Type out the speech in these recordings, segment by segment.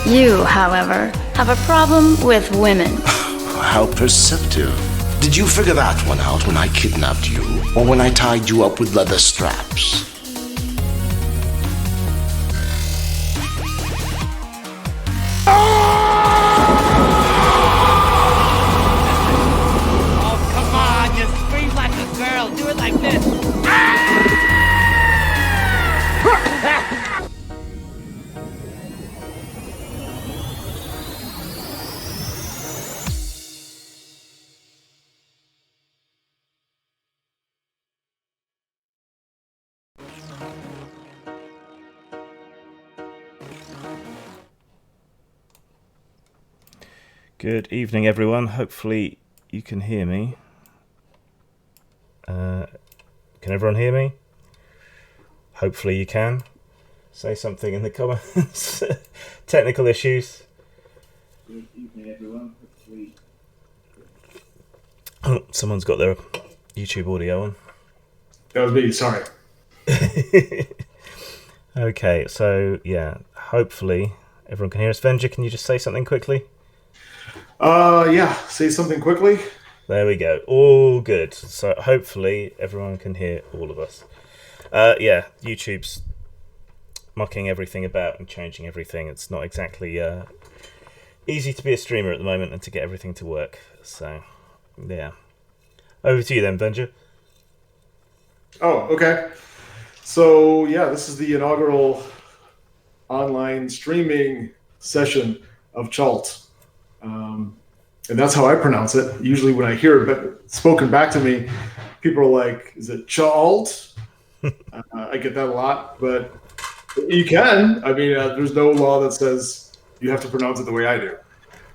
You, however, have a problem with women. How perceptive. Did you figure that one out when I kidnapped you, or when I tied you up with leather straps? Oh, come on, you scream like a girl. Do it like this. Good evening, everyone. Hopefully you can hear me. Can everyone hear me? Hopefully you can. Say something in the comments. Technical issues. Good evening, everyone. Hopefully... Someone's got their YouTube audio on. That was me, sorry. Okay, so yeah, hopefully everyone can hear us. Venger, can you just say something quickly? Yeah, say something quickly. There we go. All good. So hopefully everyone can hear all of us. Yeah, YouTube's mucking everything about and changing everything. It's not exactly easy to be a streamer at the moment and to get everything to work. So, yeah. Over to you then, Venger. Oh, okay. So, yeah, this is the inaugural online streaming session of Chalt. And that's how I pronounce it. Usually when I hear it spoken back to me, people are like, is it Chalt? I get that a lot, but you can. I mean, there's no law that says you have to pronounce it the way I do.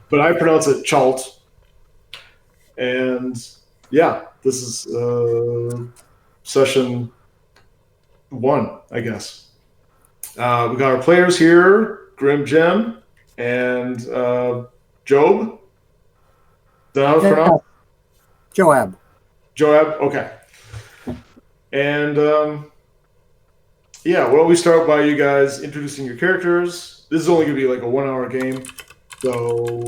But I pronounce it Chalt. And yeah, this is session 1, I guess. We got our players here, Grim Gem and Job. Is that how it's pronounced? Joab. Joab, okay. And yeah, why don't we start by you guys introducing your characters. This is only going to be like a 1-hour game, so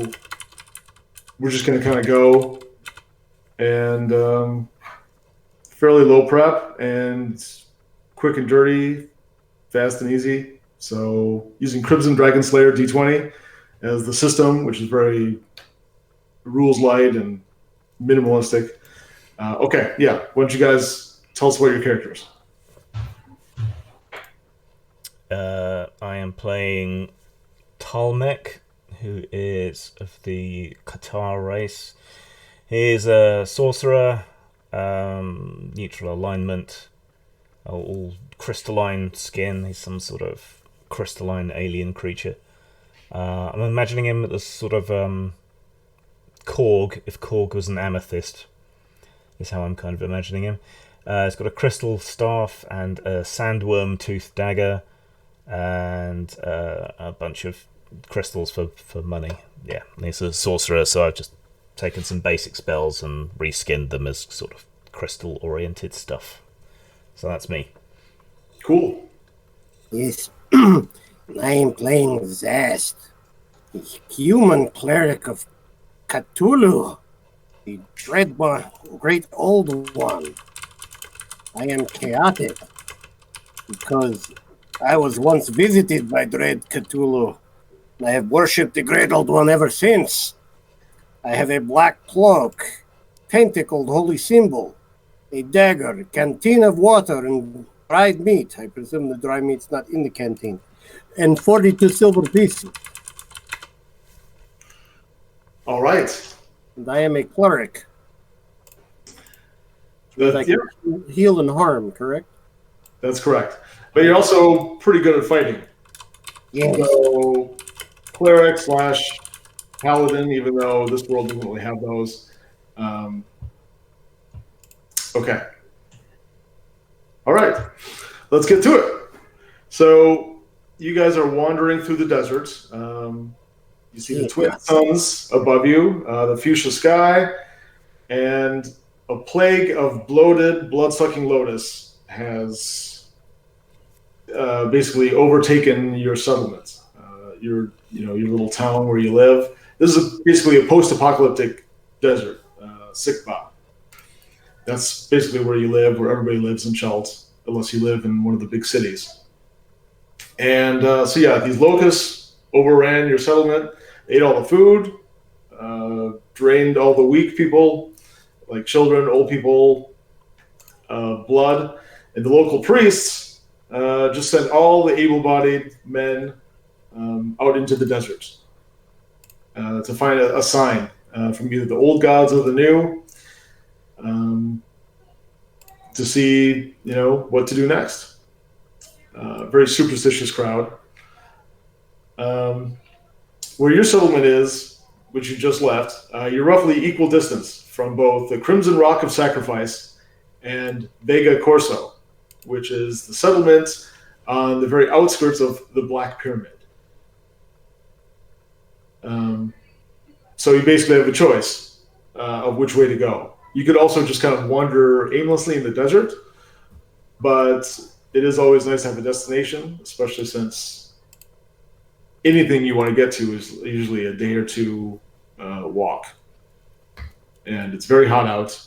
we're just going to kind of go and fairly low prep and quick and dirty, fast and easy. So using Crimson Dragon Slayer D20 as the system, which is very rules light and minimalistic. Okay, yeah. Why don't you guys tell us about your characters? I am playing Talmek, who is of the Qatar race. He is a sorcerer, neutral alignment, all crystalline skin. He's some sort of crystalline alien creature. I'm imagining him as sort of Korg, if Korg was an amethyst, is how I'm kind of imagining him. He's got a crystal staff and a sandworm tooth dagger and a bunch of crystals for money. Yeah, and he's a sorcerer, so I've just taken some basic spells and reskinned them as sort of crystal-oriented stuff. So that's me. Cool. Yes. I am playing Zast, the human cleric of Cthulhu, the dread one, great old one. I am chaotic because I was once visited by dread Cthulhu. I have worshipped the great old one ever since. I have a black cloak, tentacled holy symbol, a dagger, a canteen of water, and dried meat. I presume the dry meat's not in the canteen. And 42 silver pieces. All right. And I am a cleric. Yeah, Heal and harm, correct? that's correct. But you're also pretty good at fighting. Yes. So, cleric / paladin, even though this world doesn't really have those. Okay. All right. Let's get to it. So, you guys are wandering through the desert. You see the twin suns above you, the fuchsia sky, and a plague of bloated, blood-sucking lotus has basically overtaken your settlement. your little town where you live. This is basically a post-apocalyptic desert, Sikba. That's basically where you live, where everybody lives in Chult, unless you live in one of the big cities. And so yeah, these locusts overran your settlement, ate all the food, drained all the weak people, like children, old people, blood, and the local priests just sent all the able-bodied men out into the desert to find a sign from either the old gods or the new, to see what to do next. Very superstitious crowd. Where your settlement is, which you just left, you're roughly equal distance from both the Crimson Rock of Sacrifice and Vega Corso, which is the settlement on the very outskirts of the Black Pyramid. So you basically have a choice of which way to go. You could also just kind of wander aimlessly in the desert, but it is always nice to have a destination, especially since anything you want to get to is usually a day or two walk. And it's very hot out,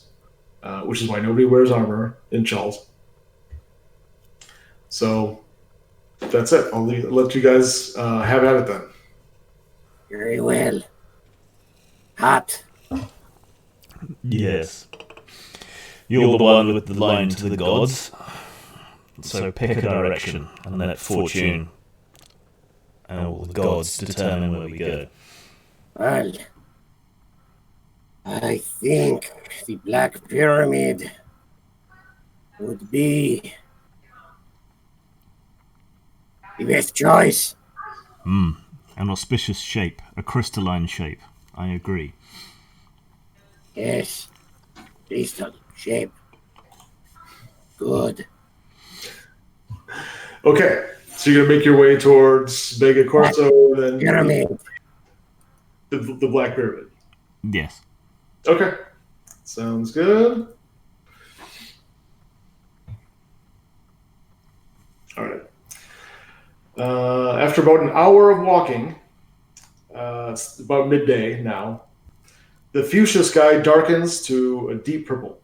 which is why nobody wears armor in Chult. So that's it. I'll let you guys have at it then. Very well. Hot. Yes. You're the one with the line to the gods. So pick a direction and let fortune and all the gods determine where we go. Well, I think the Black Pyramid would be the best choice. An auspicious shape, a crystalline shape. I agree. Yes, crystal shape. Good. Okay, so you're gonna make your way towards Vega Corso, then Pyramid. the Black Pyramid. Yes. Okay, sounds good. All right. After about an hour of walking, it's about midday now, the fuchsia sky darkens to a deep purple,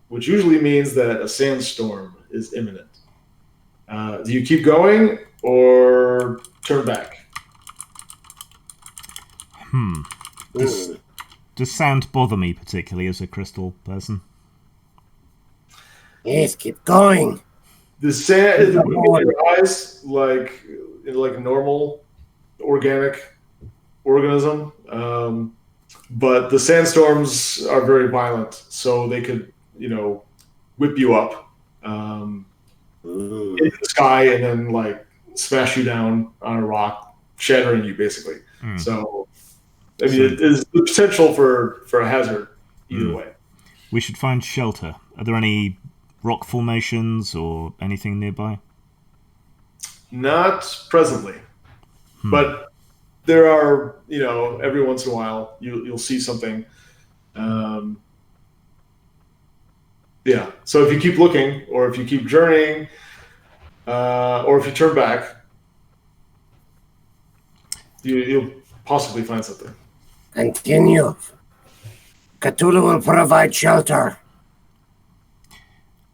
which usually means that a sandstorm is imminent. Do you keep going or turn back? Does sand bother me particularly as a crystal person? Yes, keep going. The sand is in your eyes like a normal organic organism, but the sandstorms are very violent, so they could, whip you up into the sky and then like smash you down on a rock, shattering you basically. So, I mean, there's the potential for a hazard either way. We should find shelter. Are there any rock formations or anything nearby? Not presently, but there are, every once in a while you'll see something. Yeah. So if you keep looking, or if you keep journeying, or if you turn back, you'll possibly find something. Continue. Cthulhu will provide shelter.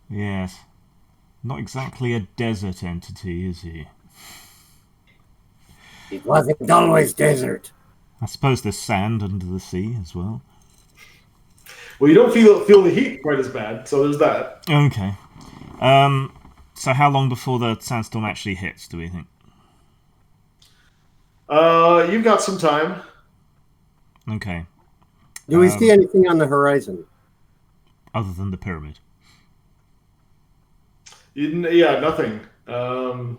Yes. Not exactly a desert entity, is he? It wasn't always desert. I suppose there's sand under the sea as well. Well, you don't feel the heat quite as bad, so there's that. Okay. So how long before the sandstorm actually hits, do we think? You've got some time. Okay. Do we see anything on the horizon? Other than the pyramid? Yeah, nothing. Well,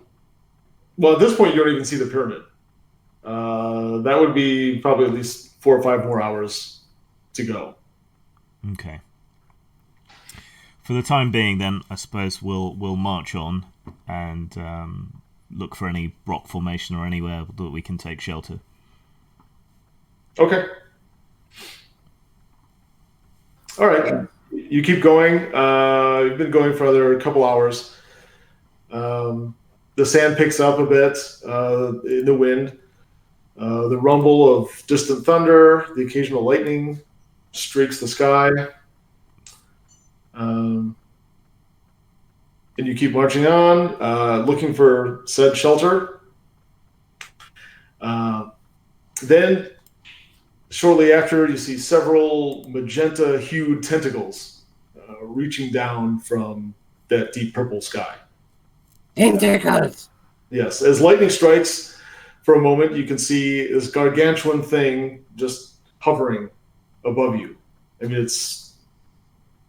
at this point, you don't even see the pyramid. That would be probably at least 4 or 5 more hours to go. Okay. For the time being, then, I suppose we'll march on and look for any rock formation or anywhere that we can take shelter. Okay. All right. You keep going. You've been going for another couple hours. The sand picks up a bit in the wind. The rumble of distant thunder, the occasional lightning streaks the sky. And you keep marching on, looking for said shelter. Then, shortly after, you see several magenta-hued tentacles reaching down from that deep purple sky. Tentacles. Yes, as lightning strikes, for a moment, you can see this gargantuan thing just hovering above you. I mean, it's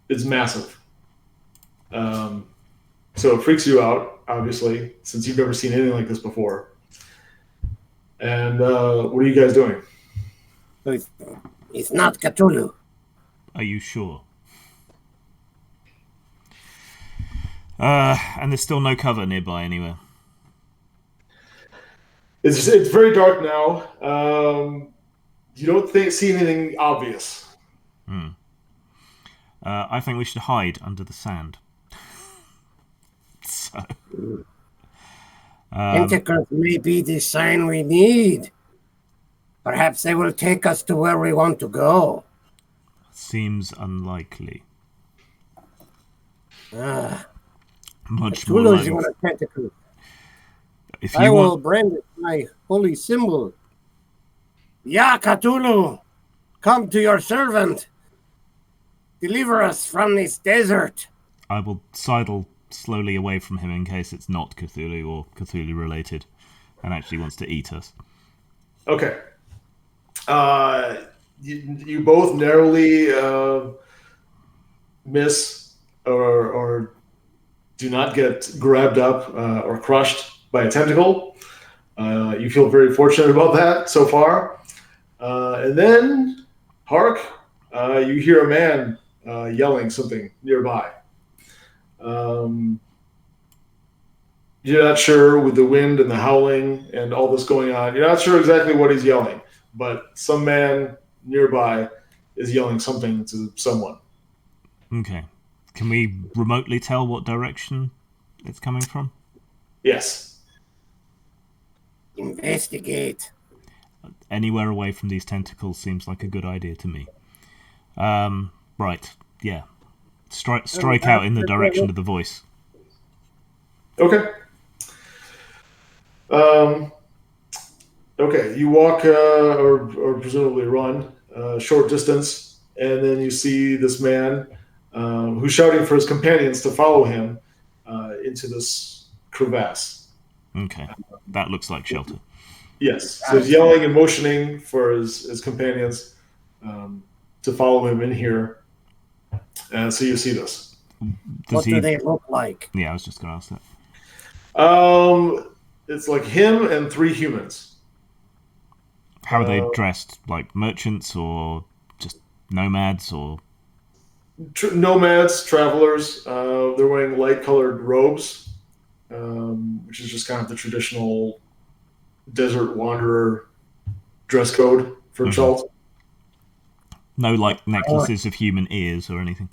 massive. So it freaks you out, obviously, since you've never seen anything like this before. And what are you guys doing? It's not Cthulhu. Are you sure? And there's still no cover nearby anywhere. It's very dark now. You don't see anything obvious. I think we should hide under the sand. So, Tentacles may be the sign we need. Perhaps they will take us to where we want to go. seems unlikely. Ah, Much more Cthulhu is likely. one of tentacles. If I you will want, brand it my holy symbol. Ya Cthulhu, come to your servant. Deliver us from this desert. I will sidle slowly away from him in case it's not Cthulhu or Cthulhu related, and actually wants to eat us. Okay. You both narrowly miss or do not get grabbed up or crushed by a tentacle. You feel very fortunate about that so far. And then, hark, you hear a man yelling something nearby. You're not sure with the wind and the howling and all this going on. You're not sure exactly what he's yelling, but some man nearby is yelling something to someone. Okay. Can we remotely tell what direction it's coming from? Yes. Investigate. Anywhere away from these tentacles seems like a good idea to me. Right. Yeah. Strike out in the direction of the voice. Okay. Okay. You walk or presumably run a short distance, and then you see this man who's shouting for his companions to follow him into this crevasse. Okay. That looks like shelter. Yes. So he's yelling and motioning for his companions to follow him in here. And so you see this. What do they look like? Yeah, I was just going to ask that. It's like him and three humans. How are they dressed? Like merchants or just nomads or... Nomads, travelers. They're wearing light-colored robes, which is just kind of the traditional desert wanderer dress code for Chult. No, like, necklaces of human ears or anything?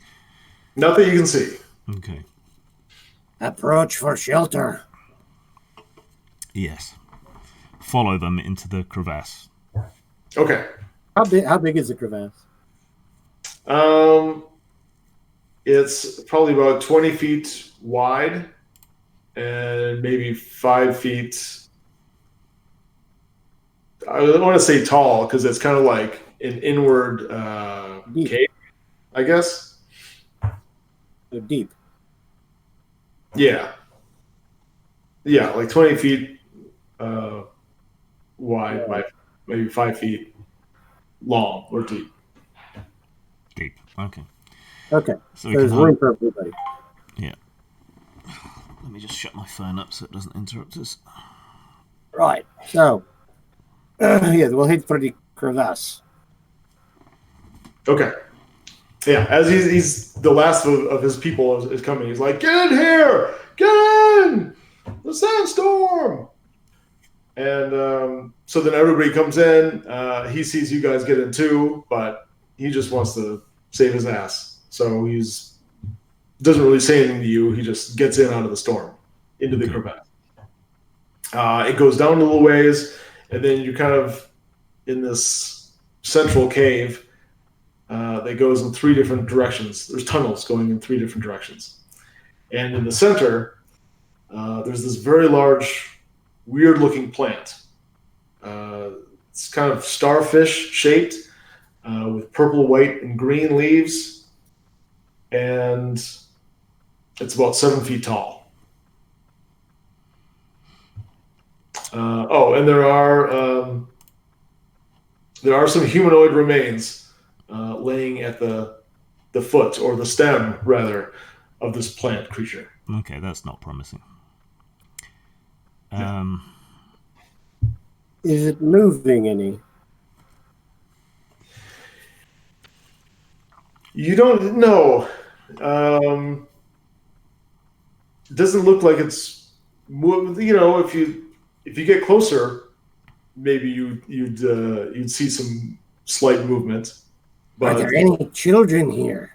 Not that you can see. Okay. Approach for shelter. Yes. Follow them into the crevasse. Okay. How big is the crevasse? It's probably about 20 feet wide and maybe 5 feet. I don't want to say tall because it's kind of like an inward cave, I guess. So deep. Yeah. Yeah, like 20 feet wide by maybe 5 feet long or deep. Deep. Okay. Okay. So So we there's can room for everybody. Yeah. Let me just shut my phone up so it doesn't interrupt us. Right. So, yeah, we'll head for the crevasse. Okay. Yeah, as he's the last of his people is coming. He's like, "Get in here! Get in! The sandstorm!" And so then everybody comes in. He sees you guys get in too, but he just wants to save his ass. So he's doesn't really say anything to you. He just gets in out of the storm into the crevasse. It goes down a little ways, And then you're kind of in this central cave that goes in 3 different directions. There's tunnels going in 3 different directions. And in the center, there's this very large, weird-looking plant. It's kind of starfish shaped with purple, white, and green leaves. And it's about 7 feet tall. And there are some humanoid remains laying at the foot, or the stem, rather, of this plant creature. Okay, that's not promising. Is it moving any? You don't know. It doesn't look like it's moving. You know, if you get closer, maybe you'd see some slight movement. Are But there any children here?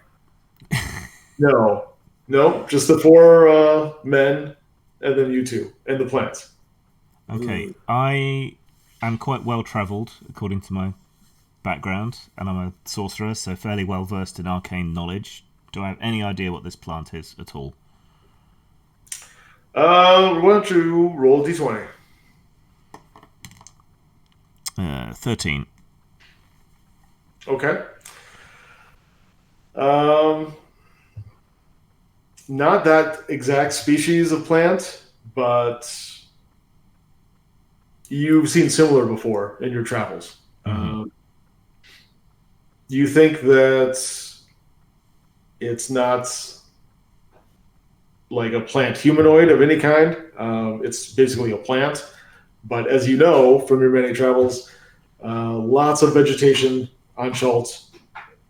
no, just the 4 men, and then you 2, and the plants. Okay, I am quite well travelled according to my background, and I'm a sorcerer, so fairly well versed in arcane knowledge. Do I have any idea what this plant is at all? Why don't you roll a d20? 13. Okay. Not that exact species of plant, but you've seen similar before in your travels. You think that it's not like a plant humanoid of any kind. It's basically a plant. But as you know from your many travels, lots of vegetation on Schultz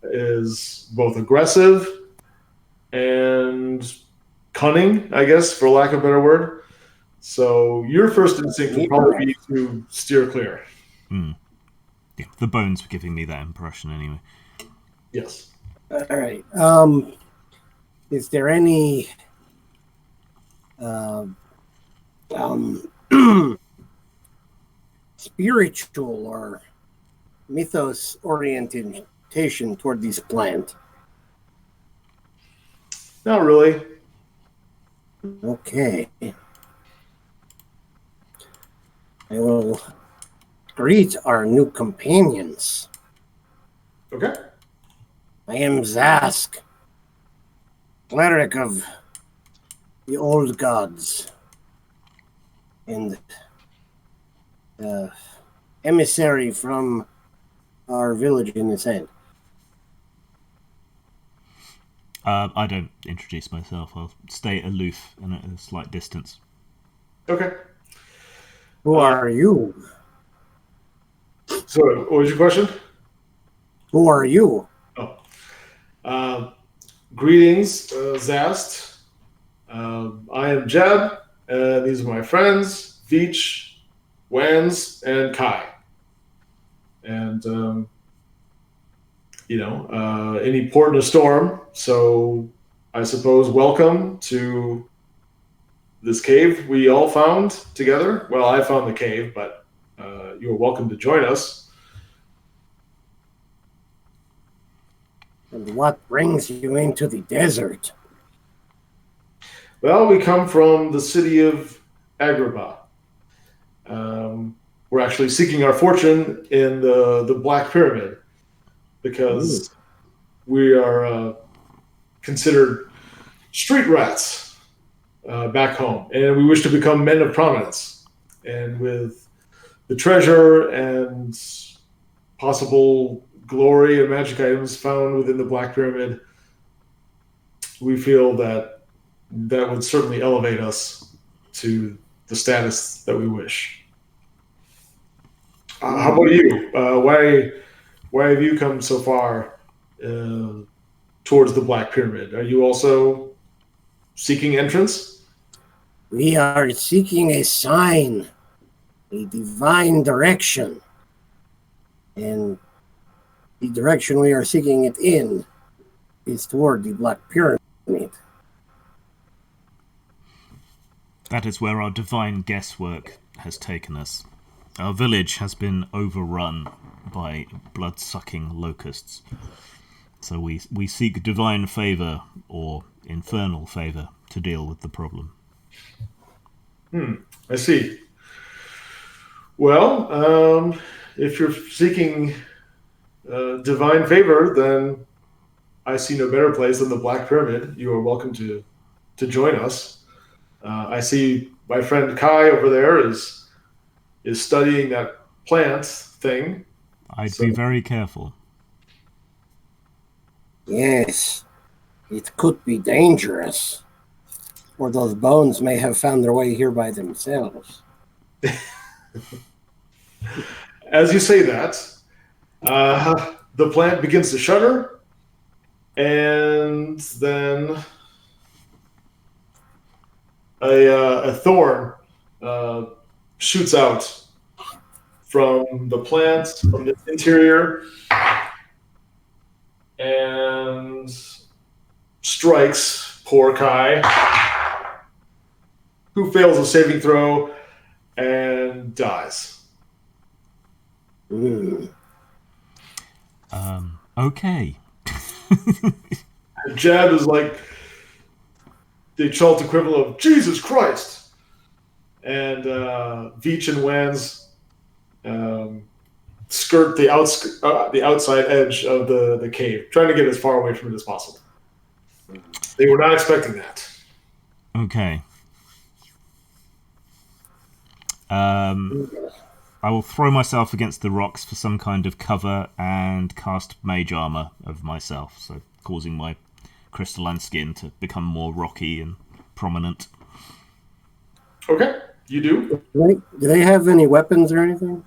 is both aggressive and cunning, I guess, for lack of a better word. So your first instinct would probably be to steer clear. Yeah, the bones were giving me that impression anyway. Yes. All right. Is there any spiritual or mythos orientation toward this plant? Not really. Okay. I will greet our new companions. Okay. I am Zask, cleric of the old gods, and emissary from our village in this end. I don't introduce myself. I'll stay aloof and at a slight distance. Okay. Who are you? So, what was your question? Who are you? Greetings, Zast. I am Jeb. These are my friends, Veach, Wans, and Kai. And, any port in a storm. So I suppose welcome to this cave we all found together. Well, I found the cave, but you are welcome to join us. And what brings you into the desert? Well, we come from the city of Agrabah. We're actually seeking our fortune in the Black Pyramid because we are considered street rats back home, and we wish to become men of prominence. And with the treasure and possible glory and magic items found within the Black Pyramid, we feel that would certainly elevate us to the status that we wish. How about you? Why have you come so far towards the Black Pyramid? Are you also seeking entrance? We are seeking a sign, a divine direction. And the direction we are seeking it in is toward the Black Pyramid. That is where our divine guesswork has taken us. Our village has been overrun by blood-sucking locusts. So we seek divine favour or infernal favour to deal with the problem. I see. Well, if you're seeking divine favor, then I see no better place than the Black Pyramid. You are welcome to join us. I see my friend Kai over there is studying that plant thing. I'd be very careful. Yes, it could be dangerous. Or those bones may have found their way here by themselves. As you say that, the plant begins to shudder, and then a thorn shoots out from the plant, from its interior, and strikes poor Kai, who fails a saving throw and dies. Okay. Jab is like the Chult equivalent of Jesus Christ. And Veach and Wands skirt the outside edge of the cave, trying to get as far away from it as possible. They were not expecting that. Okay. I will throw myself against the rocks for some kind of cover and cast mage armor of myself, so causing my crystalline skin to become more rocky and prominent. Okay, you do? Do they have any weapons or anything?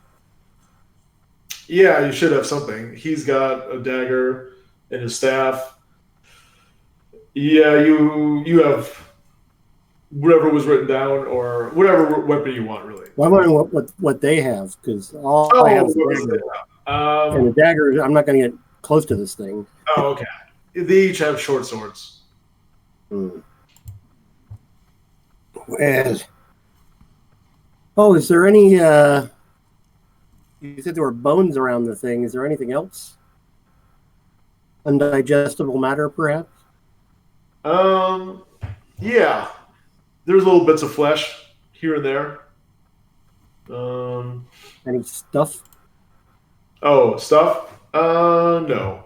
Yeah, you should have something. He's got a dagger and his staff. Yeah, you have whatever was written down or whatever weapon you want, really. Well, I wonder what they have, because all I have is a dagger. And the dagger, I'm not going to get close to this thing. Oh, okay. They each have short swords. Well, is there any? You said there were bones around the thing. Is there anything else? Undigestible matter, perhaps? Yeah. There's little bits of flesh here and there. Any stuff? Oh, stuff? No.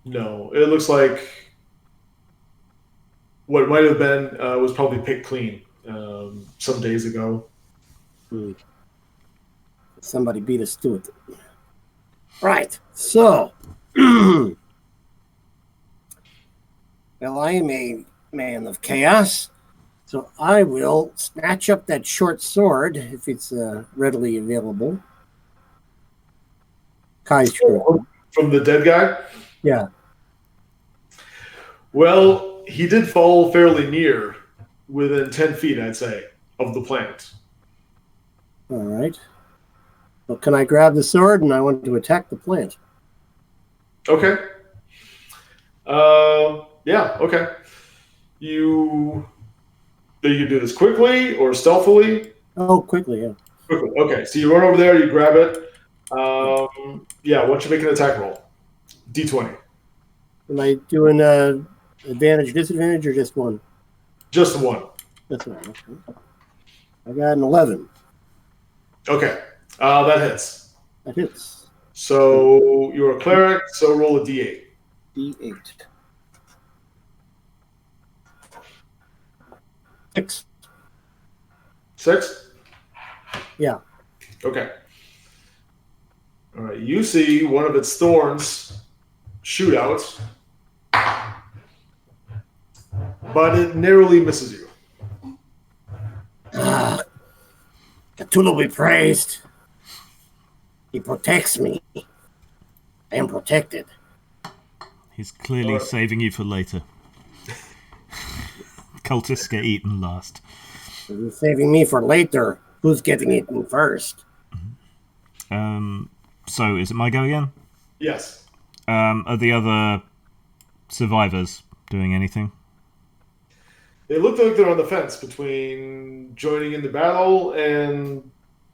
No. It looks like what might have been was probably picked clean some days ago. Somebody beat us to it. Right. So, well, I am a man of chaos, so I will snatch up that short sword if it's readily available. Kai's short. From the dead guy? Yeah. Well, he did fall fairly near, within 10 feet, I'd say, of the plant. All right. Well, can I grab the sword and I want to attack the plant? Okay. Yeah, okay. You do this quickly or stealthily? Oh, quickly, yeah. Quickly. Okay, so you run over there, you grab it. Yeah, why don't you make an attack roll? D20. Am I doing advantage, disadvantage, or just one? Just one. That's one. Okay. I got an 11. Okay, that hits. That hits. So you're a cleric, so roll a D8. D8. 6. 6? Yeah. Okay. All right, you see one of its thorns shoot out, but it narrowly misses you. Cthulhu be praised. He protects me. I am protected. He's clearly saving you for later. Cultists get eaten last. He's saving me for later. Who's getting eaten first? So, is it my go again? Yes. Are the other survivors doing anything? They look like they're on the fence between joining in the battle and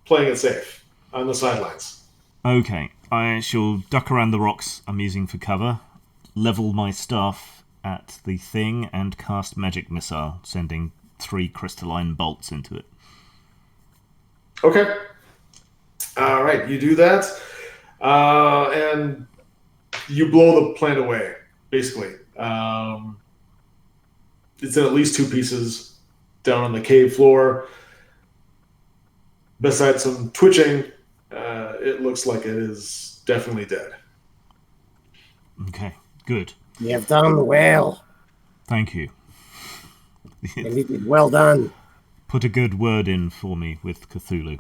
playing it safe on the sidelines. Okay, I shall duck around the rocks I'm using for cover, level my staff at the thing, and cast Magic Missile, sending 3 crystalline bolts into it. Okay. All right, you do that, and you blow the plant away, basically. It's in at least 2 pieces down on the cave floor. Besides some twitching, it looks like it is definitely dead. Okay, good. You have done well. Thank you. Indeed, well done. Put a good word in for me with Cthulhu.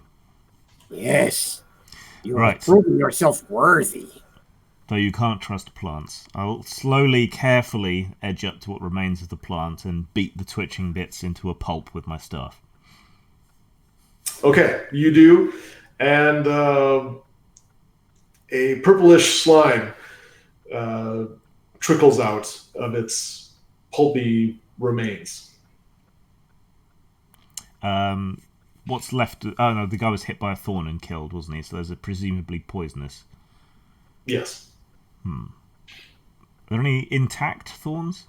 Yes. You Right. have proven yourself worthy. Though you can't trust plants. I'll slowly, carefully edge up to what remains of the plant and beat the twitching bits into a pulp with my staff. Okay, you do, and a purplish slime trickles out of its pulpy remains. What's left? Oh no, the guy was hit by a thorn and killed, wasn't he? So those are presumably poisonous. Yes. Are there any intact thorns?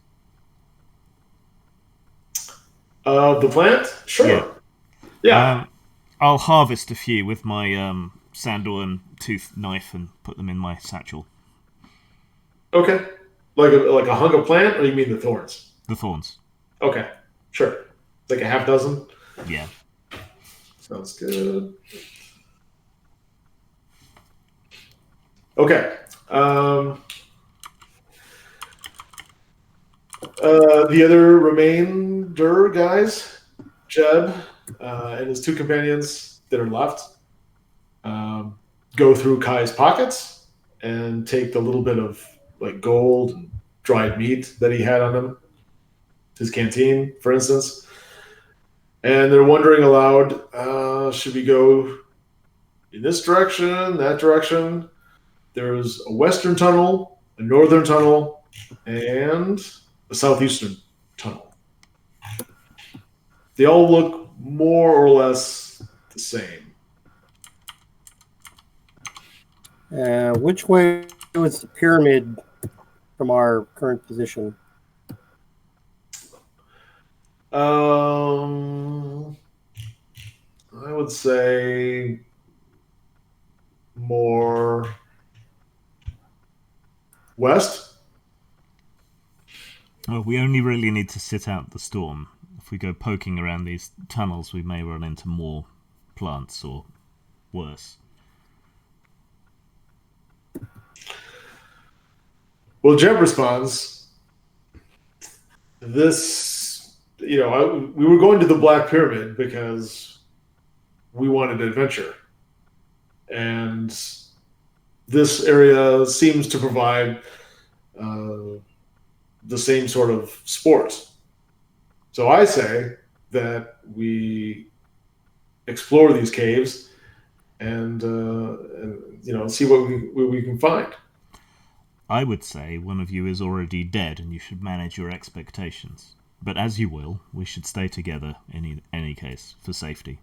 The plant? Sure. Yeah. I'll harvest a few with my sandal and tooth knife and put them in my satchel. Okay. Like a hunk of plant, or you mean the thorns? The thorns. Okay. Sure. Like a half dozen? Yeah. Sounds good. Okay. The other remainder guys, Jeb and his 2 companions that are left, go through Kai's pockets and take the little bit of like gold and dried meat that he had on him, his canteen, for instance. And they're wondering aloud, should we go in this direction, that direction? There's a western tunnel, a northern tunnel, and a southeastern tunnel. They all look more or less the same. Which way was the pyramid from our current position? I would say more west. Well, we only really need to sit out the storm. If we go poking around these tunnels, we may run into more plants or worse. Well, Jeb responds, this, we were going to the Black Pyramid because we wanted adventure. And this area seems to provide the same sort of sport. So I say that we explore these caves and see what we can find. I would say one of you is already dead and you should manage your expectations. But as you will, we should stay together in any case, for safety.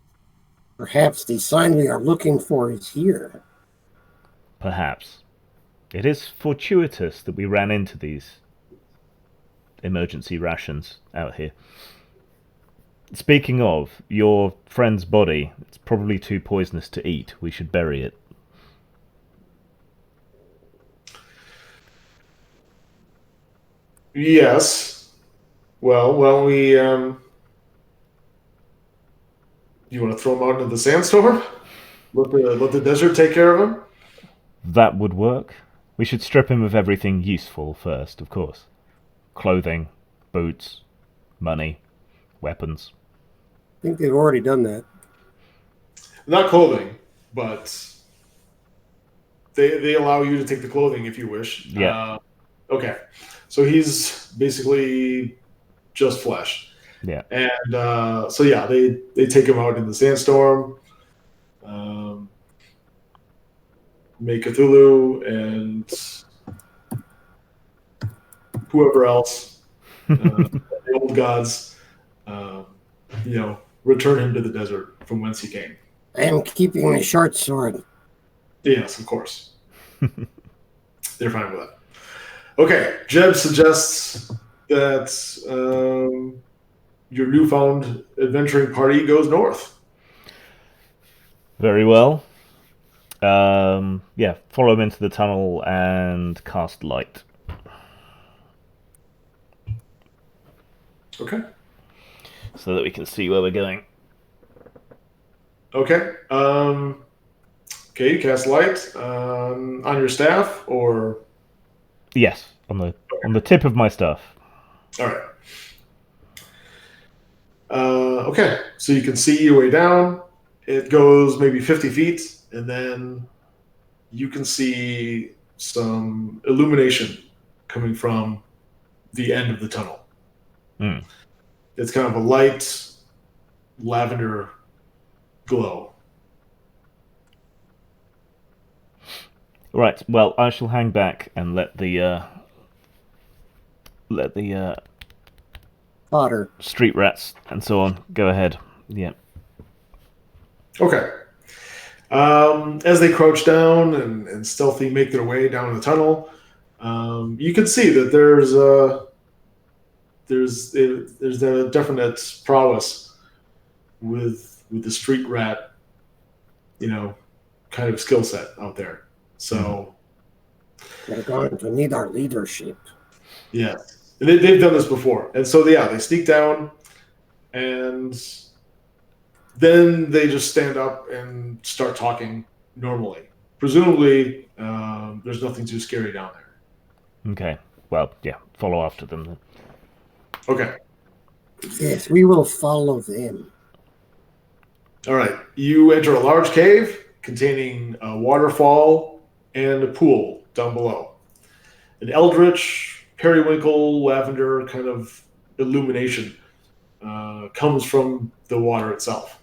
Perhaps the sign we are looking for is here. Perhaps. It is fortuitous that we ran into these emergency rations out here. Speaking of, your friend's body, it's probably too poisonous to eat. We should bury it. Yes. Well, we. You want to throw him out into the sandstorm? Let the desert take care of him? That would work. We should strip him of everything useful first, of course. Clothing, boots, money, weapons. I think they've already done that. Not clothing, but they allow you to take the clothing if you wish. Yeah. Okay. So he's basically just flesh. Yeah. And they take him out in the sandstorm, make Cthulhu and whoever else, the old gods, return him to the desert from whence he came. I am keeping a short sword. Yes, of course. They're fine with that. Okay, Jeb suggests that your newfound adventuring party goes north. Very well. Yeah, follow him into the tunnel and cast light. Okay. So that we can see where we're going. Okay. Okay, you cast light on your staff, or Yes, on the tip of my staff. all right. Okay, so you can see your way down. It goes maybe 50 feet, and then you can see some illumination coming from the end of the tunnel. Hmm. It's kind of a light lavender glow. Right. Well, I shall hang back and let the Potter. street rats and so on go ahead. Yeah. Okay. As they crouch down and stealthy make their way down the tunnel, you can see that there's a definite prowess with the street rat, kind of skill set out there. So We're going to need our leadership. yeah, they've done this before, and so yeah, they sneak down, and then they just stand up and start talking normally. Presumably, there's nothing too scary down there. Okay. Well, yeah. Follow after them then. Okay. Yes, we will follow them. All right. You enter a large cave containing a waterfall and a pool down below. An eldritch, periwinkle, lavender kind of illumination comes from the water itself.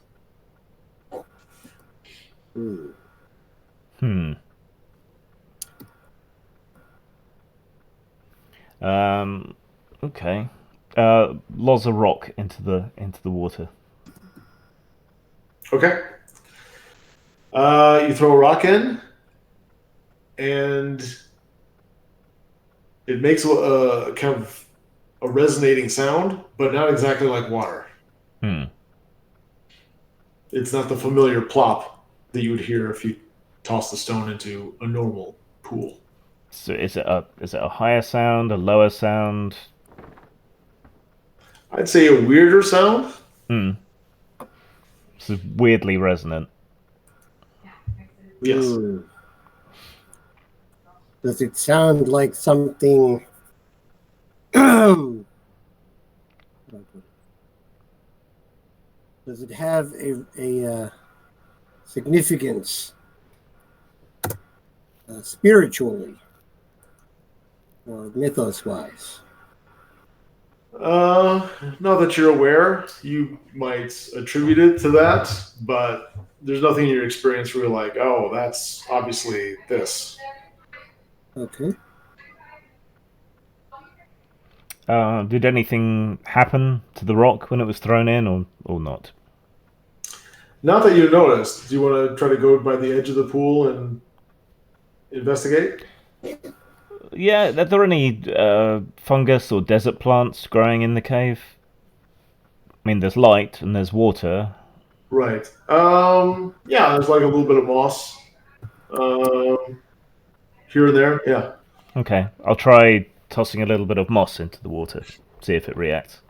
Okay. Loz a rock into the water. Okay. You throw a rock in, and it makes a kind of a resonating sound, but not exactly like water. It's not the familiar plop that you would hear if you toss the stone into a normal pool. So is it a higher sound, a lower sound? I'd say a weirder sound. It's weirdly resonant. Yes. Does it sound like something? Does it have a significance spiritually or mythos-wise? Not that you're aware, you might attribute it to that, but there's nothing in your experience where you're like, oh, that's obviously this. Okay. Did anything happen to the rock when it was thrown in, or not? Not that you noticed. Do you want to try to go by the edge of the pool and investigate? Yeah, are there any fungus or desert plants growing in the cave? I mean, there's light and there's water. Right. Yeah, there's like a little bit of moss here and there. Yeah. Okay, I'll try tossing a little bit of moss into the water, see if it reacts.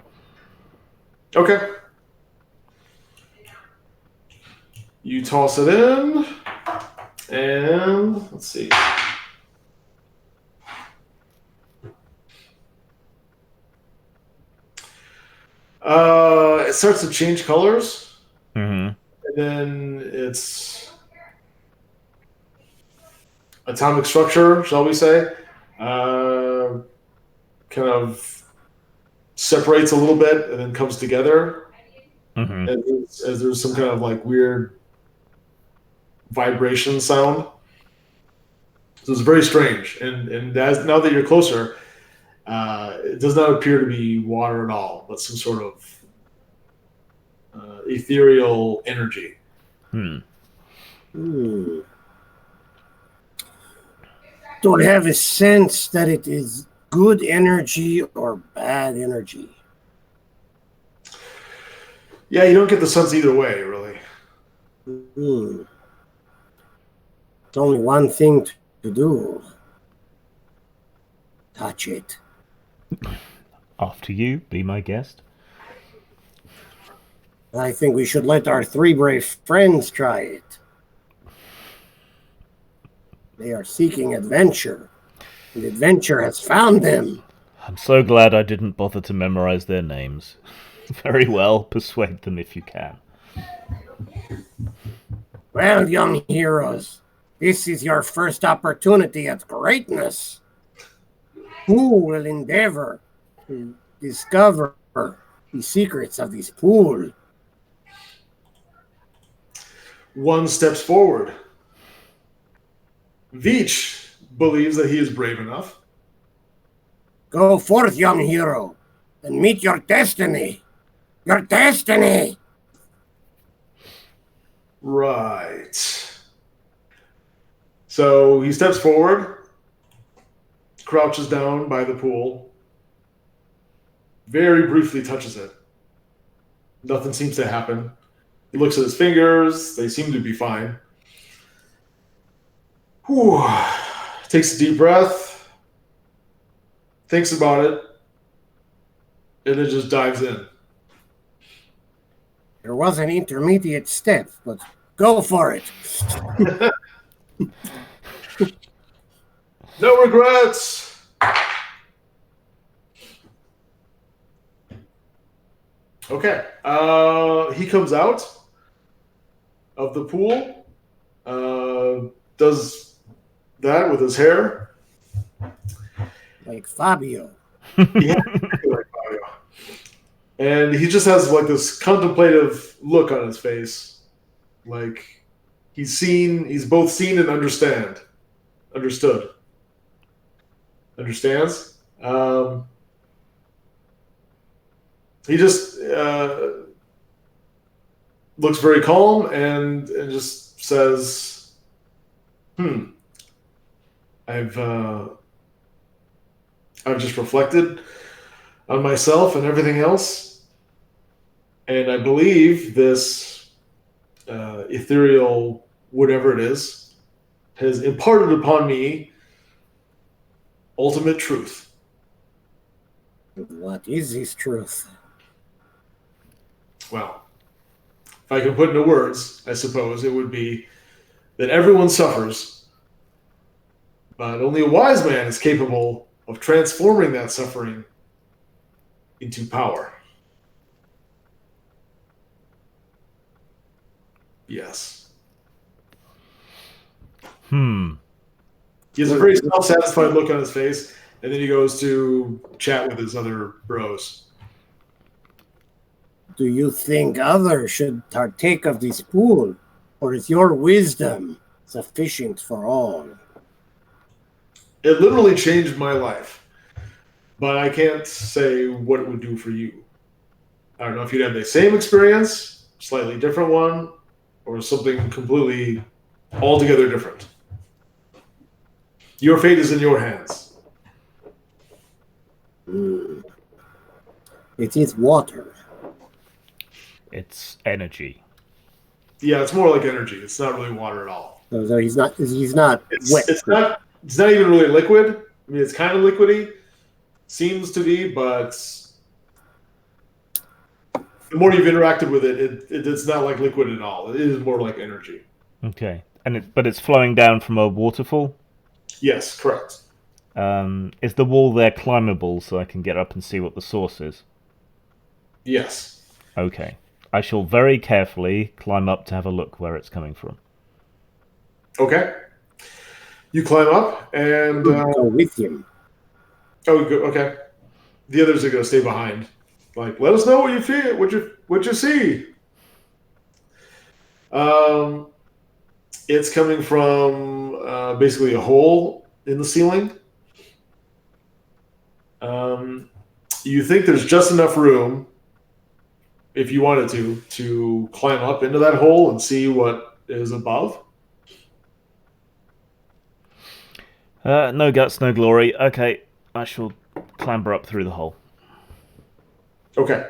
Okay. You toss it in, and let's see. It starts to change colors, and then its atomic structure, shall we say, kind of separates a little bit and then comes together. As there's some kind of like weird vibration sound. So it's very strange. And now that you're closer, it does not appear to be water at all, but some sort of ethereal energy. Hmm. Do I have a sense that it is good energy or bad energy? Yeah, you don't get the sense either way, really. Hmm. It's only one thing to do. Touch it. After you, be my guest. I think we should let our three brave friends try it. They are seeking adventure, and adventure has found them. I'm so glad I didn't bother to memorize their names. Very well, persuade them if you can. Well, young heroes, this is your first opportunity at greatness. Who will endeavor to discover the secrets of this pool? One steps forward. Veach believes that he is brave enough. Go forth, young hero, and meet your destiny. Your destiny! Right. So he steps forward, crouches down by the pool, very briefly touches it. Nothing seems to happen. He looks at his fingers, they seem to be fine. Whew. Takes a deep breath, thinks about it, and then just dives in. There was an intermediate step, but go for it. No regrets. Okay. He comes out of the pool, does that with his hair. Like Fabio. Yeah, like Mario. And he just has like this contemplative look on his face, like he's both seen and understood, understands. He just looks very calm and just says, I've just reflected on myself and everything else, and I believe this ethereal whatever it is has imparted upon me ultimate truth. What is this truth? Well, if I can put into words, I suppose it would be that everyone suffers, but only a wise man is capable of transforming that suffering into power. Yes. He has a very self-satisfied look on his face, and then he goes to chat with his other bros. Do you think others should partake of this pool, or is your wisdom sufficient for all? It literally changed my life, but I can't say what it would do for you. I don't know if you'd have the same experience, slightly different one, or something completely altogether different. Your fate is in your hands. It is water. It's energy. Yeah, it's more like energy. It's not really water at all. So he's not wet. It's not even really liquid. I mean, it's kind of liquidy, seems to be, but the more you've interacted with it's not like liquid at all. It is more like energy. Okay, but it's flowing down from a waterfall. Yes, correct. Is the wall there climbable so I can get up and see what the source is? Yes. Okay. I shall very carefully climb up to have a look where it's coming from. Okay. You climb up and Go with him. okay. The others are going to stay behind. Like, let us know what you feel, what you see. It's coming from basically a hole in the ceiling. You think there's just enough room, if you wanted to climb up into that hole and see what is above. No guts, no glory. Okay, I shall clamber up through the hole. Okay.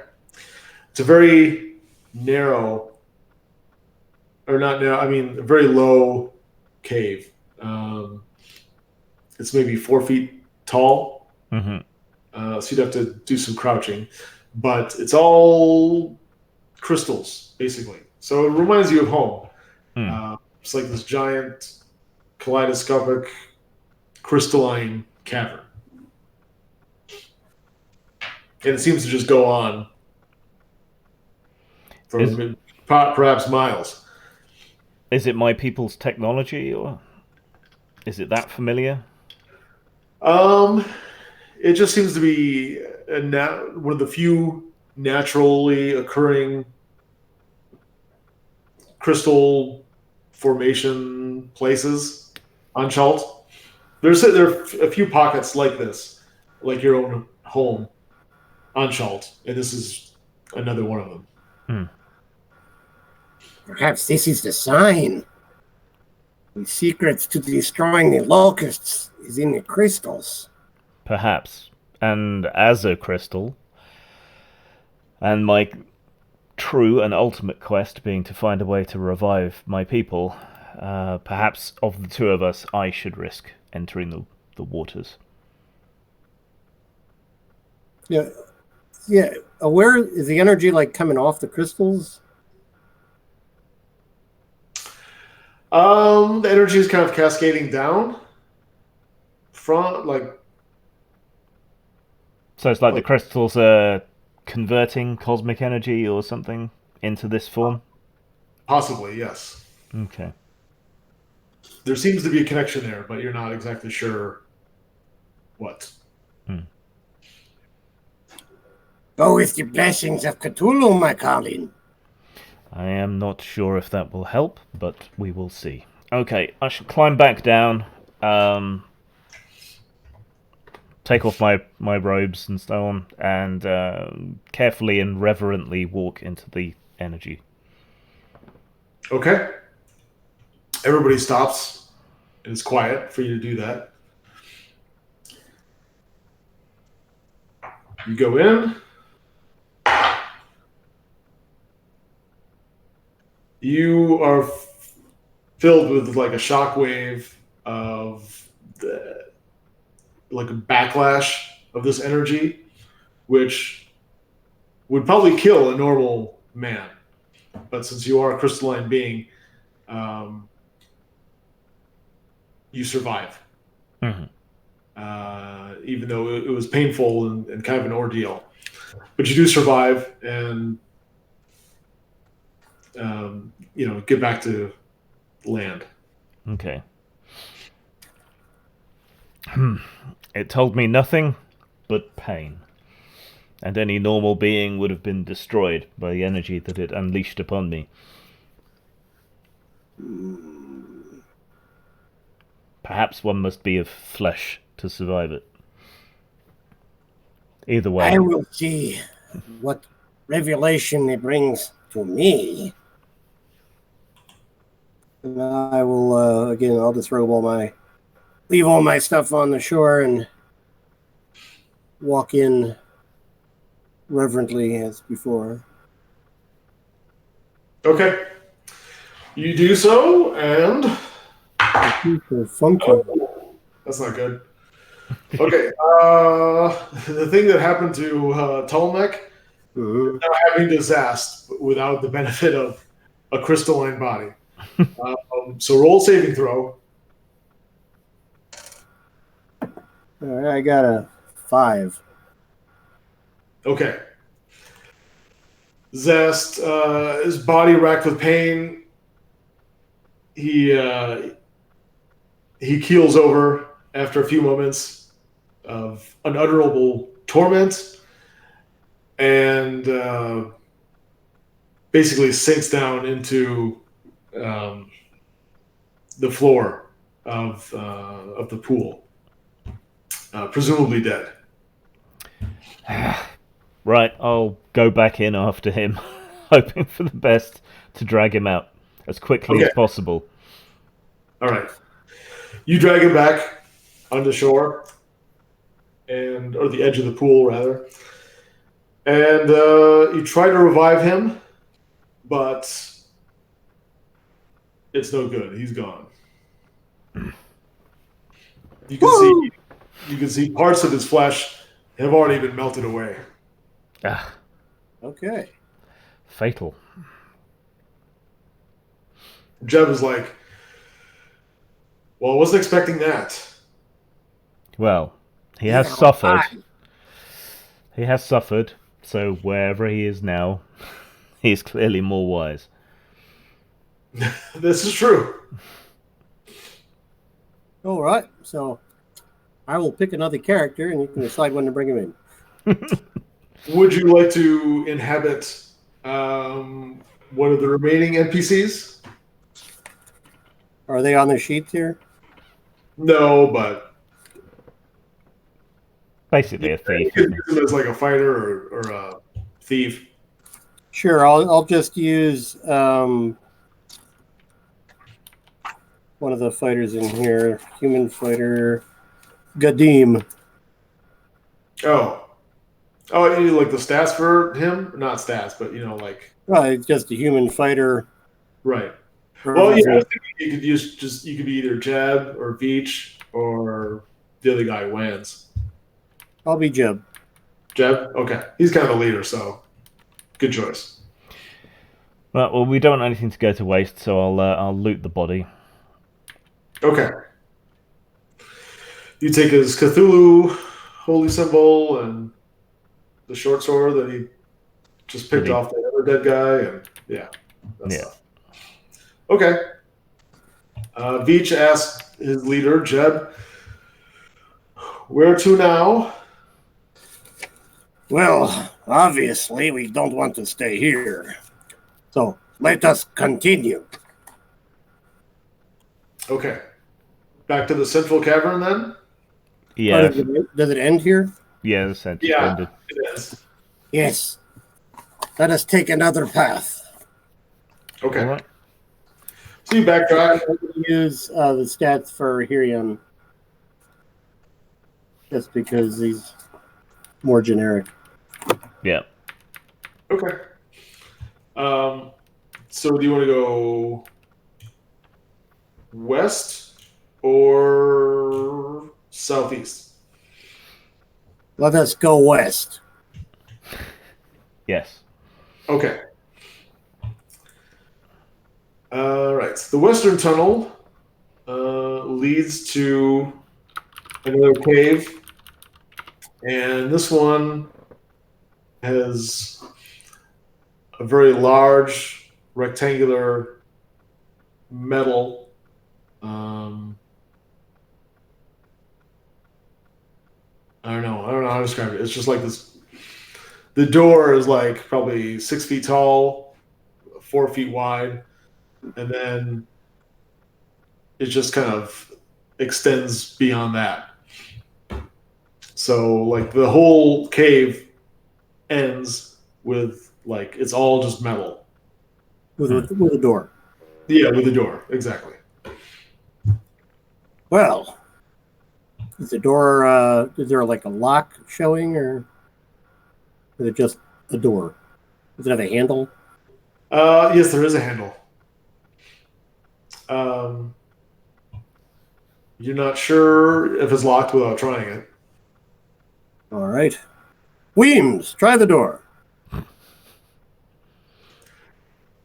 It's a very narrow, or not narrow, I mean, a very low cave. It's maybe 4 feet tall. Mm-hmm. So you'd have to do some crouching. But it's all crystals, basically. So it reminds you of home. It's like this giant kaleidoscopic crystalline cavern. And it seems to just go on for perhaps miles. Is it my people's technology, or is it that familiar? It just seems to be one of the few naturally occurring crystal formation places on Chalt. There are a few pockets like this, like your own home on Chalt, and this is another one of them. Perhaps this is the sign. The secret to destroying the locusts is in the crystals. Perhaps. And as a crystal, and my true and ultimate quest being to find a way to revive my people, perhaps of the two of us, I should risk entering the waters. Yeah. Where is the energy like coming off the crystals? The energy is kind of cascading down from So it's like the crystals are converting cosmic energy or something into this form? Possibly, yes. Okay. There seems to be a connection there, but you're not exactly sure what. Go with the blessings of Cthulhu, my Colin. I am not sure if that will help, but we will see. Okay, I shall climb back down, take off my robes and so on, and carefully and reverently walk into the energy. Okay. Everybody stops. And it's quiet for you to do that. You go in. You are filled with like a shockwave of like a backlash of this energy, which would probably kill a normal man. But since you are a crystalline being, you survive. Mm-hmm. Even though it was painful and kind of an ordeal. But you do survive and get back to land. Okay. It told me nothing but pain. And any normal being would have been destroyed by the energy that it unleashed upon me. Perhaps one must be of flesh to survive it. Either way. I will see what revelation it brings to me. And I will again. I'll just leave all my stuff on the shore and walk in reverently as before. Okay. You do so, and Funky. that's not good. Okay. The thing that happened to Tolmec, now having disaster without the benefit of a crystalline body. So roll saving throw. All right, I got a 5. Okay. Zest, his body racked with pain. He keels over after a few moments of unutterable torment and basically sinks down into the floor of the pool, presumably dead. Right, I'll go back in after him, hoping for the best to drag him out as quickly as possible. All right. You drag him back on the shore, or the edge of the pool rather. And you try to revive him, but it's no good. He's gone. You can see parts of his flesh have already been melted away. Ah, Okay. fatal. Jeb is like, well, I wasn't expecting that. Well, he has suffered. He has suffered, so wherever he is now, he's clearly more wise. This is true. All right. So I will pick another character, and you can decide when to bring him in. Would you like to inhabit one of the remaining NPCs? Are they on the sheets here? No, but Basically a thief. you could use him as like a fighter or a thief. Sure. I'll just use one of the fighters in here. Human fighter, Gadim. Oh, you need like the stats for him? Not stats, but like It's just a human fighter. right. Well, yeah, I was thinking you could be either Jeb or Veach or the other guy, Wans. I'll be Jeb. Jeb? Okay. He's kind of the leader, so good choice. Well, we don't want anything to go to waste, so I'll loot the body. Okay. You take his Cthulhu holy symbol and the short sword that he just picked off the other dead guy, and that stuff. Okay. Veach asks his leader, Jeb, where to now? Well, obviously, we don't want to stay here. So let us continue. Okay. Back to the central cavern then? Yeah. Does it end here? Yeah, the sentence Yeah, ended. it is. Yes. Let us take another path. Okay. All right. So you backtrack. I'm going to use the stats for Hirion. Just because he's more generic. Yeah. Okay. So do you want to go west or southeast? Let us go west. Yes. Okay. All right. So the western tunnel leads to another cave, and this one has a very large rectangular metal I don't know how to describe it. It's just like this. The door is like probably 6 feet tall, 4 feet wide, and then it just kind of extends beyond that. So like the whole cave ends with like it's all just metal. With a door. Yeah, with the door, exactly. Well, Is the door, is there like a lock showing, or is it just a door? Does it have a handle? Yes, there is a handle. You're not sure if it's locked without trying it. All right. Weems, try the door.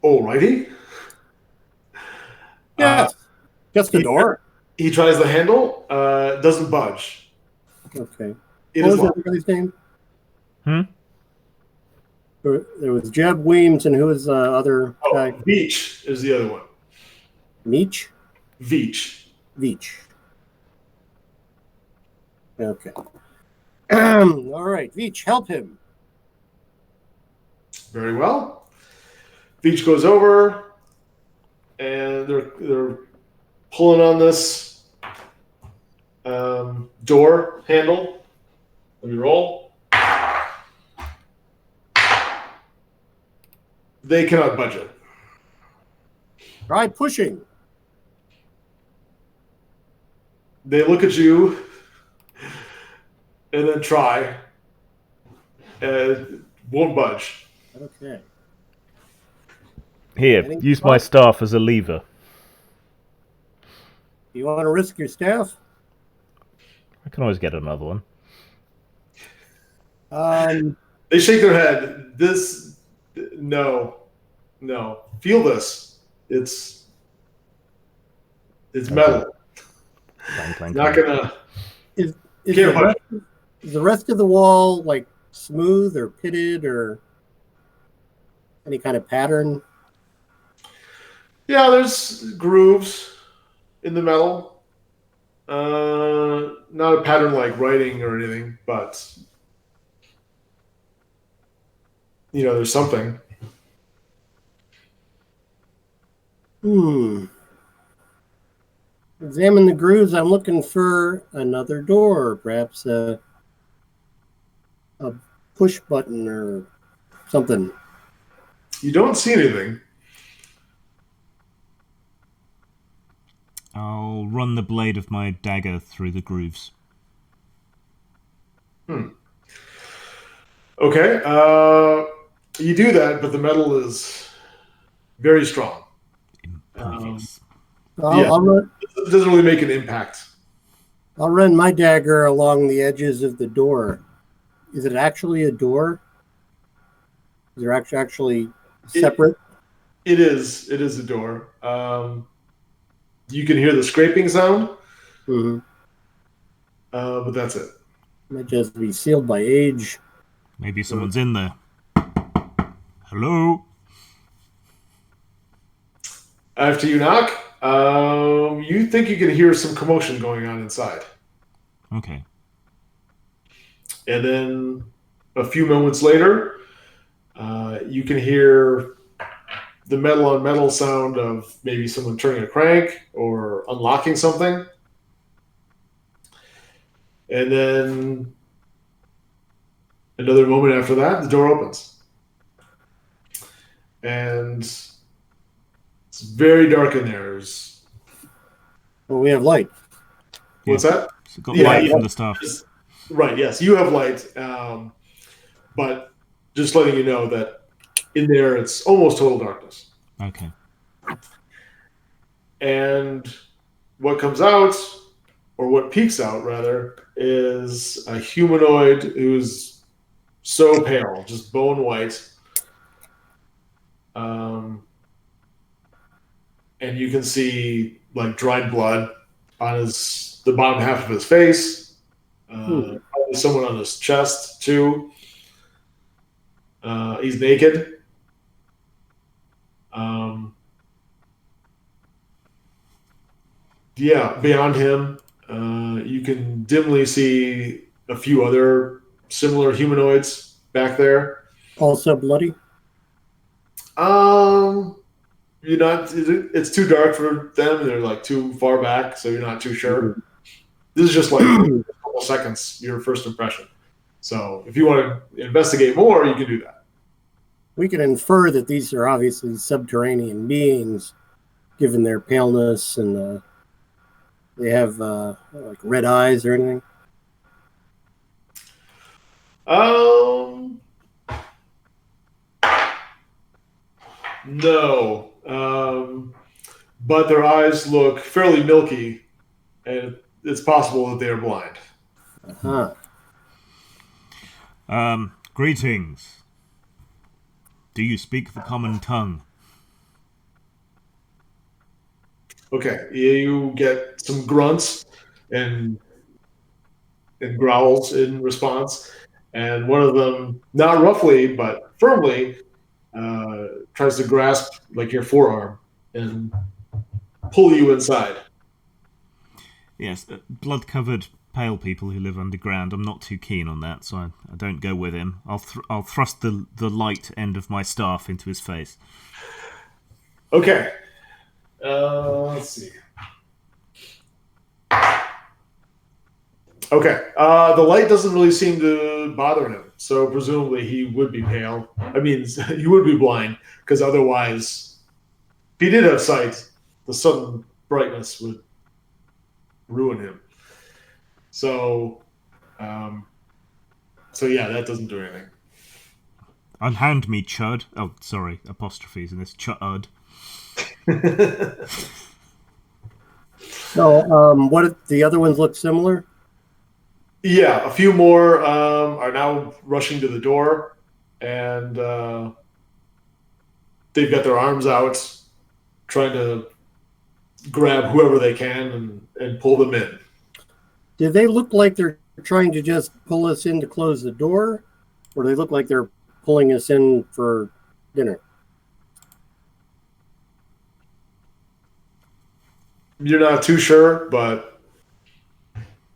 Alrighty. Yes. Just the door? He tries the handle. Doesn't budge. Okay. It What is was locked. that guy's name? Hmm? There was Jeb Weems, and who was the other guy? Veach is the other one. Meech? Veach. Veach. Okay. All right, Veach, help him. Very well. Veach goes over, and they're pulling on this door handle. Let me roll. They cannot budge it. Try pushing. They look at you and then try. Won't budge. Okay. Here, Any use my thoughts? staff as a lever. You want to risk your staff? I can always get another one. They shake their head. No. Feel this. It's metal. Clang, clang, Not clang. gonna. Is Can't budge. the rest of the wall like smooth or pitted or any kind of pattern? Yeah, there's grooves in the metal. Not a pattern like writing or anything, but there's something. Examine the grooves. I'm looking for another door, perhaps a push button or something. You don't see anything. I'll run the blade of my dagger through the grooves. Okay. You do that, but the metal is very strong. Impervious. It doesn't really make an impact. I'll run my dagger along the edges of the door. Is it actually a door? Is there actually separate? It is. It is a door. You can hear the scraping sound, but that's it. Might just be sealed by age. Maybe someone's in there. Hello? After you knock, you think you can hear some commotion going on inside. Okay. And then a few moments later, you can hear the metal on metal sound of maybe someone turning a crank or unlocking something. And then another moment after that, the door opens. And it's very dark in there. Well, we have light. What's that? So got Yeah, light yeah. from the staff. Right, yes, you have light. But just letting you know that in there, it's almost total darkness. Okay. And what comes out, or what peeks out rather, is a humanoid who's so pale, just bone white. And you can see like dried blood on the bottom half of his face. Probably someone on his chest too. He's naked. Beyond him, you can dimly see a few other similar humanoids back there. Also bloody? You're not. It's too dark for them, and they're like too far back, so you're not too sure. This is just like a couple seconds, your first impression. So if you want to investigate more, you can do that. We can infer that these are obviously subterranean beings, given their paleness and they have like red eyes or anything. No. But their eyes look fairly milky, and it's possible that they are blind. Greetings. Do you speak the common tongue? Okay, you get some grunts and growls in response, and one of them, not roughly but firmly, tries to grasp like your forearm and pull you inside. Yes, blood-covered pale people who live underground. I'm not too keen on that, so I don't go with him. I'll thrust the light end of my staff into his face. Okay. Let's see. Okay. The light doesn't really seem to bother him, so presumably he would be pale. I mean, he would be blind, because otherwise, if he did have sight, the sudden brightness would ruin him. So So yeah, that doesn't do anything. Unhand me, chud. Oh, sorry, apostrophes in this. Chud. So, what if the other ones look similar? Yeah, a few more are now rushing to the door, and they've got their arms out, trying to grab whoever they can and pull them in. Do they look like they're trying to just pull us in to close the door, or do they look like they're pulling us in for dinner? You're not too sure, but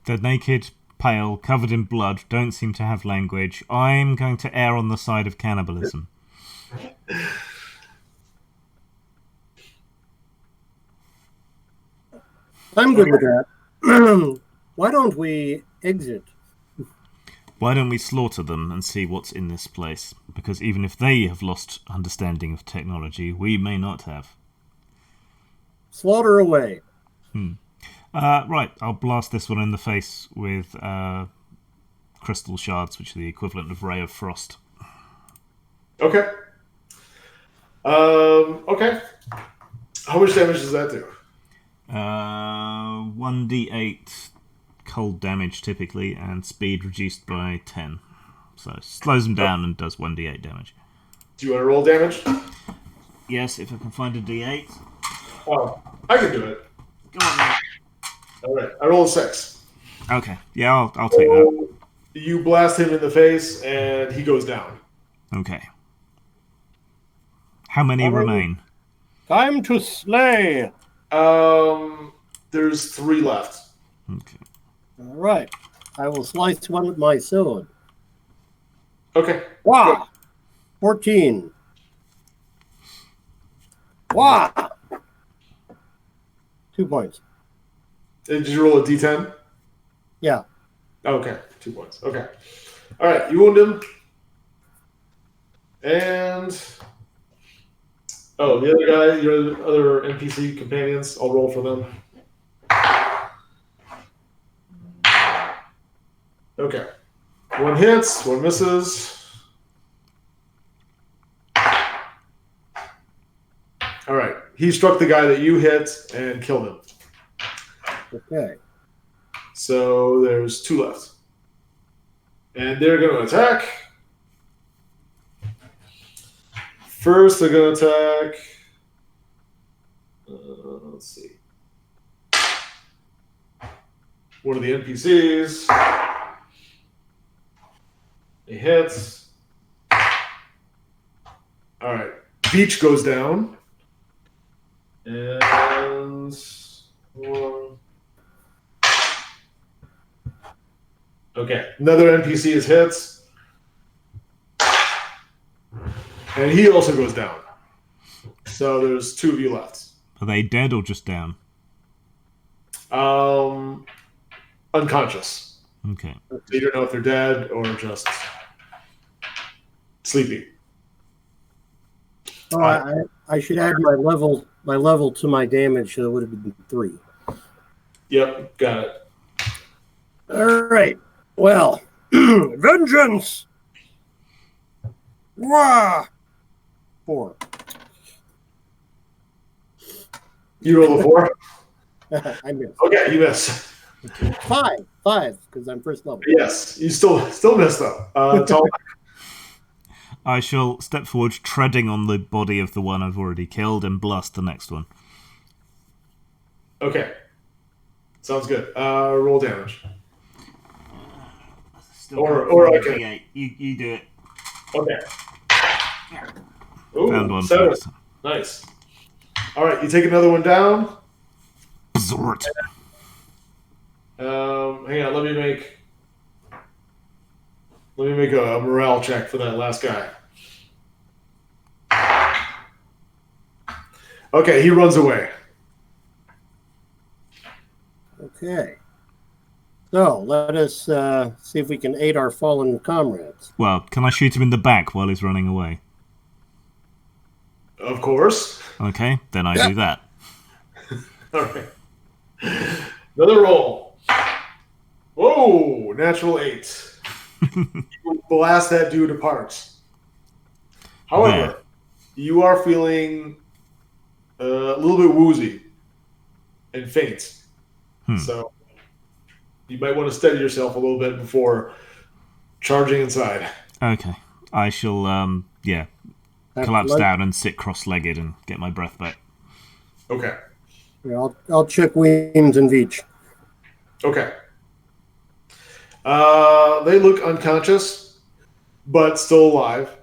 They're naked, pale, covered in blood, don't seem to have language. I'm going to err on the side of cannibalism. I'm good with that. Why don't we exit? Why don't we slaughter them and see what's in this place? Because even if they have lost understanding of technology, we may not have. Slaughter away. Right, I'll blast this one in the face with crystal shards, which are the equivalent of ray of frost. okay. Okay. How much damage does that do? 1d8 cold damage typically, and speed reduced by 10. So it slows them down and does 1d8 damage. Do you want to roll damage? Yes, if I can find a d8. Oh, I can do it. Go on, then. All right, I roll a 6. Okay, yeah, I'll take that. You blast him in the face, and he goes down. Okay. How many remain? Time to slay. There's 3 left. Okay. All right. I will slice one with my sword. Okay. Wah! 14. Wah! 2 points. Did you roll a d10? Yeah. Okay, 2 points. Okay. All right, you wound him. And the other guy, your other NPC companions, I'll roll for them. Okay. 1 hits, 1 misses. All right. He struck the guy that you hit and killed him. Okay. So there's 2 left. And they're going to attack. First, they're going to attack. Let's see. One of the NPCs. He hits. All right. Beach goes down. And 1. Okay. Another NPC is hits. And he also goes down. So there's 2 of you left. Are they dead or just down? Unconscious. Okay. So you don't know if they're dead or just sleeping. Oh, I should add my level to my damage, so it would have been 3. Yep, got it. All right. Well, vengeance. Wah! 4. You roll a 4? I missed. Okay, you missed. 5, because I'm first level. Yes, you still missed though. Tom, I shall step forward, treading on the body of the one I've already killed, and blast the next one. okay, sounds good. Roll damage. Or I can. D8. You do it. Okay. Ooh, Found one 7. first. Nice. All right, you take another one down. Zort. Hang on, let me make a morale check for that last guy. Okay, he runs away. Okay. So let us see if we can aid our fallen comrades. Well, can I shoot him in the back while he's running away? Of course. Okay, then I do that. All right. Another roll. Whoa, natural 8. You blast that dude to parts. There. However, you are feeling a little bit woozy and faint. So you might want to steady yourself a little bit before charging inside. Okay. I shall, Have collapse lunch. down and sit cross-legged and get my breath back. Okay. Yeah, I'll check Weems and Veach. Okay. They look unconscious, but still alive.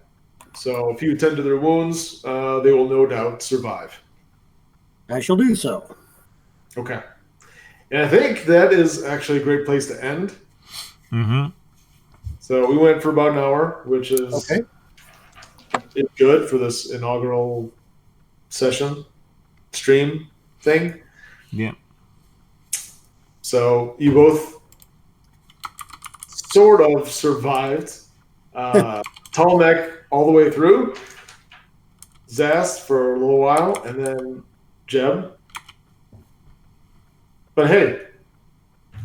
So if you attend to their wounds, they will no doubt survive. I shall do so. Okay. And I think that is actually a great place to end. Mm-hmm. So we went for about an hour, which is Okay. is good for this inaugural session stream thing. Yeah. So you both sort of survived. Talmec all the way through, Zast for a little while, and then Jeb. But hey,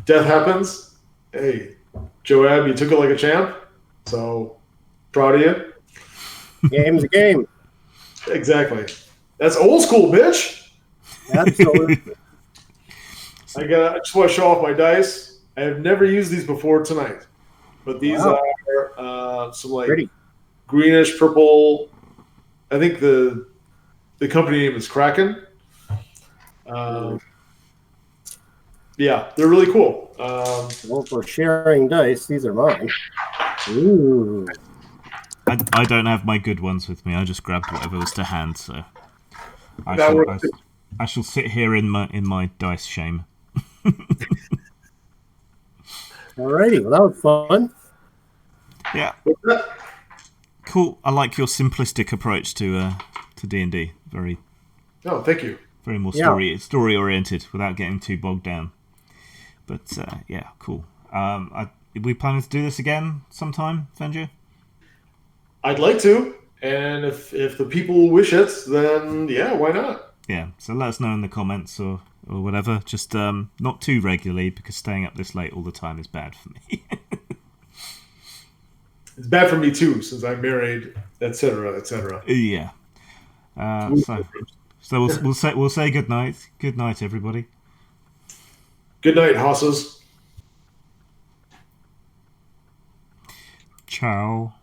death happens. Hey, Joab, you took it like a champ. So proud of you. Game's a game. Exactly. That's old school, bitch. Absolutely. I just want to show off my dice. I have never used these before tonight, but these Wow. are some like Pretty. greenish purple. I think the company name is Kraken. Yeah, they're really cool. Well, for sharing dice, these are mine. Ooh. I don't have my good ones with me. I just grabbed whatever was to hand, so I shall sit here in my dice shame. Alrighty, well, that was fun. Yeah. Cool. I like your simplistic approach to D&D. Very Oh, thank you. very more Yeah. story oriented without getting too bogged down. But yeah, cool. Are we planning to do this again sometime, Venger? I'd like to, and if the people wish it, then yeah, why not? Yeah. So let us know in the comments or whatever. Just not too regularly because staying up this late all the time is bad for me. It's bad for me too, since I'm married, etc., etc. Yeah. So we'll say good night. Good night, everybody. Good night, hosses. Ciao.